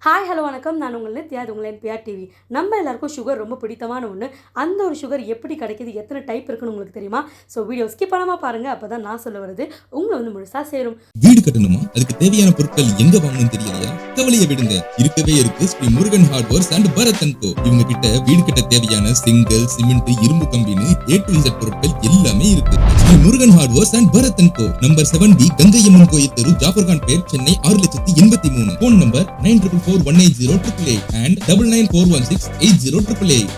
Hi hello வணக்கம். நான் உங்கள் நித்யா, அது உங்கள் NPR டிவி. நம்ம எல்லாருக்கும் சுகர் ரொம்ப பிடித்தமான ஒன்று. அந்த ஒரு சுகர் எப்படி கிடைக்கிது, எத்தனை டைப் இருக்குன்னு உங்களுக்கு தெரியுமா? ஸோ வீடியோ ஸ்கிப் பண்ணாமல் பாருங்கள். அப்போ தான் நான் சொல்ல வருது உங்களை முழுசாக சேரும். வீடு கட்டணுமா? அதுக்கு தேவையான பொருட்கள் எங்க வாங்கணும்னு தெரியலையா? கவலையை விடுங்க, இருக்கவே இருக்கு Shri Murugan hardwares and Bharat and Co. இவங்க கிட்ட வீடு கட்ட தேவையான செங்கல், சிமெண்ட், இரும்பு கம்பின்னு A to Z பொருட்கள் எல்லாமே இருக்கு. Shri Murugan hardwares and Bharat and Co, number 7B Gangaiamman கோயில் தெரு, Jafferkhanpet, Chennai 6,83,000. Phone number 94418088 and 9941680888.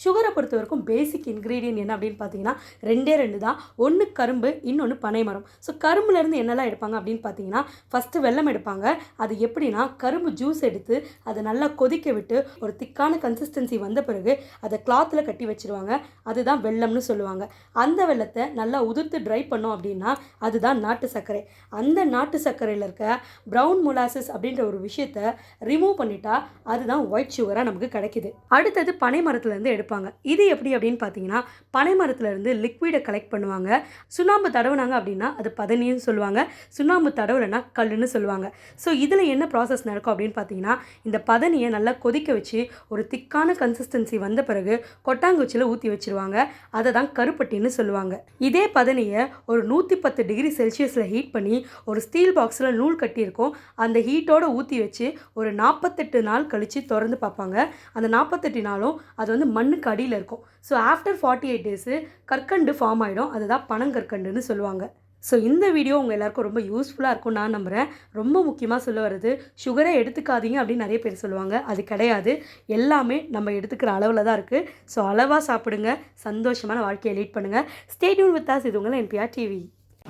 சுகரை பொறுத்த வரைக்கும் பேசிக் இன்க்ரீடியன்ட் என்ன அப்படின்னு பார்த்தீங்கன்னா ரெண்டு தான். ஒன்று கரும்பு, இன்னொன்று பனைமரம். ஸோ கரும்புலேருந்து என்னெல்லாம் எடுப்பாங்க அப்படின்னு பார்த்தீங்கன்னா, ஃபஸ்ட்டு வெல்லம் எடுப்பாங்க. அது எப்படின்னா, கரும்பு ஜூஸ் எடுத்து அதை நல்லா கொதிக்க விட்டு ஒரு திக்கான கன்சிஸ்டன்சி வந்த பிறகு அதை கிளாத்தில் கட்டி வச்சுருவாங்க. அதுதான் வெல்லம்னு சொல்லுவாங்க. அந்த வெல்லத்தை நல்லா உதிர்த்து ட்ரை பண்ணோம் அப்படின்னா அதுதான் நாட்டு சர்க்கரை. அந்த நாட்டு சர்க்கரையில் இருக்க ப்ரௌன் மொலாசஸ் அப்படின்ற ஒரு விஷயத்தை ரிமூவ் பண்ணிட்டா அதுதான் ஒயிட் சுகராக நமக்கு கிடைக்கிது. அடுத்தது பனைமரத்துலேருந்து எடுப்பாங்க. இது எப்படி அப்படின்னு பார்த்தீங்கன்னா, பனை மரத்துல இருந்து லிக்விடை கலெக்ட் பண்ணுவாங்க. சுண்ணாம்பு தடவுனாங்க அப்படின்னா அது பதனின்னு சொல்லுவாங்க. சுண்ணாம்பு தடவலைன்னா கல்லுன்னு சொல்லுவாங்க. ஸோ இதில் என்ன ப்ராசஸ் நடக்கும் அப்படின்னு பார்த்தீங்கன்னா, இந்த பதனியை நல்லா கொதிக்க வச்சு ஒரு திக்கான கன்சிஸ்டன்சி வந்த பிறகு கொட்டாங்குச்சியில் ஊற்றி வச்சுருவாங்க. அதை தான் கருப்பட்டின்னு சொல்லுவாங்க. இதே பதனியை ஒரு 110 டிகிரி செல்சியஸில் ஹீட் பண்ணி ஒரு ஸ்டீல் பாக்ஸில் நூல் கட்டியிருக்கோம். அந்த ஹீட்டோடு ஊற்றி வச்சு ஒரு 48 நாள் கழித்து திறந்து பார்ப்பாங்க. அந்த 48 நாளும் அது மண்ணுக்கு அடியில் இருக்கும். ஸோ ஆஃப்டர் 48 டேஸு கற்கண்டு ஃபார்ம் ஆகிடும். அதுதான் பனங்கற்கண்டுன்னு சொல்லுவாங்க. ஸோ இந்த வீடியோ உங்கள் எல்லாருக்கும் ரொம்ப யூஸ்ஃபுல்லாக இருக்கும் நான் நம்புகிறேன். ரொம்ப முக்கியமாக சொல்ல வருது, சுகரே எடுத்துக்காதீங்க அப்படின்னு நிறைய பேர் சொல்லுவாங்க. அது கிடையாது. எல்லாமே நம்ம எடுத்துக்கிற அளவில் தான் இருக்குது. ஸோ அளவாக சாப்பிடுங்க, சந்தோஷமான வாழ்க்கையை லீட் பண்ணுங்கள். Stay tune with us. இது உங்கள் NPR டிவி.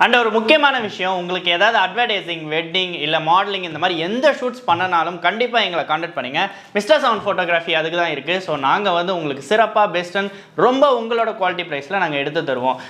அண்ட் ஒரு முக்கியமான விஷயம், உங்களுக்கு ஏதாவது அட்வர்டைசிங், வெட்டிங் இல்லை மாடலிங் இந்த மாதிரி எந்த ஷூட்ஸ் பண்ணனாலும் கண்டிப்பாக எங்களை கான்டாக்ட் பண்ணுங்கள். மிஸ்டர் சவுண்ட் ஃபோட்டோகிராஃபி அதுக்கு தான் இருக்குது. ஸோ நாங்கள் உங்களுக்கு சிறப்பாக பெஸ்ட் அண்ட் ரொம்ப உங்களோட குவாலிட்டி ப்ரைஸில் நாங்கள் எடுத்து தருவோம்.